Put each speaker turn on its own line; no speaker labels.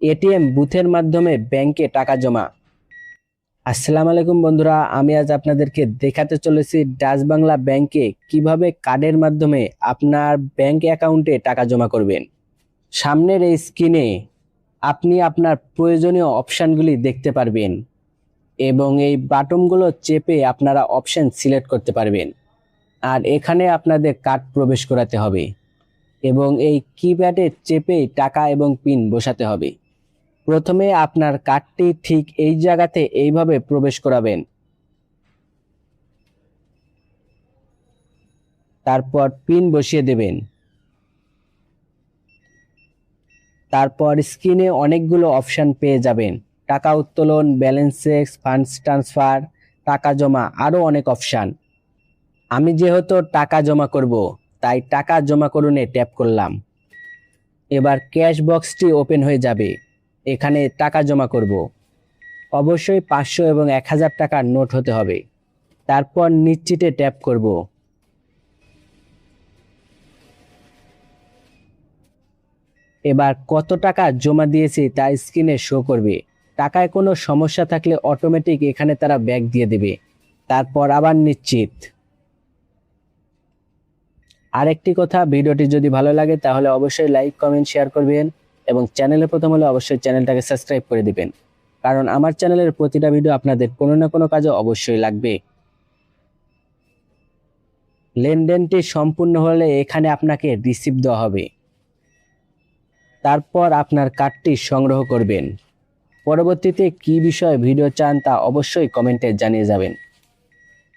ATM বুথের মাধ্যমে ব্যাংকে টাকা জমা। আসসালামু আলাইকুম বন্ধুরা, আমি আজ আপনাদেরকে দেখাতে চলেছি ডাচ বাংলা ব্যাংকে কিভাবে কার্ডের মাধ্যমে আপনার ব্যাংক অ্যাকাউন্টে টাকা জমা করবেন। সামনের এই স্ক্রিনে আপনি আপনার প্রয়োজনীয় অপশানগুলি দেখতে পারবেন এবং এই বাটনগুলো চেপে আপনারা অপশান সিলেক্ট করতে পারবেন। আর এখানে আপনাদের কার্ড প্রবেশ করাতে হবে এবং এই কিপ্যাডে চেপে টাকা এবং পিন বসাতে হবে। প্রথমে আপনার কার্ডটি ঠিক এই জায়গাতে এইভাবে প্রবেশ করাবেন, তারপর পিন বসিয়ে দেবেন। তারপর স্ক্রিনে অনেকগুলো অপশন পেয়ে যাবেন, টাকা উত্তোলন, ব্যালেন্স চেক, ফান্ডস ট্রান্সফার, টাকা জমা, আরও অনেক অপশান। আমি যেহেতু টাকা জমা করব তাই টাকা জমা করুনে ট্যাপ করলাম। এবার ক্যাশ বক্সটি ওপেন হয়ে যাবে, এখানে টাকা জমা করব। অবশ্যই 500 এবং 1000 টাকার নোট হতে হবে। তারপর নিশ্চিতে ট্যাপ করব। এবার কত টাকা জমা দিয়েছি তা স্ক্রিনে শো করবে। টাকায় কোনো সমস্যা থাকলে অটোমেটিক এখানে তারা ব্যাক দিয়ে দেবে। তারপর আবার নিশ্চিত। আরেকটি কথা, ভিডিওটি যদি ভালো লাগে তাহলে অবশ্যই লাইক, কমেন্ট, শেয়ার করবেন এবং চ্যানেলে প্রথম হলে অবশ্যই চ্যানেলটাকে সাবস্ক্রাইব করে দিবেন, কারণ আমার চ্যানেলের প্রতিটা ভিডিও আপনাদের কোনো না কোনো কাজে অবশ্যই লাগবে। লেনদেনটি সম্পূর্ণ হলে এখানে আপনাকে রিসিভ দেওয়া হবে। তারপর আপনার কার্ডটি সংগ্রহ করবেন। পরবর্তীতে কি বিষয়ে ভিডিও চান তা অবশ্যই কমেন্টে জানিয়ে যাবেন।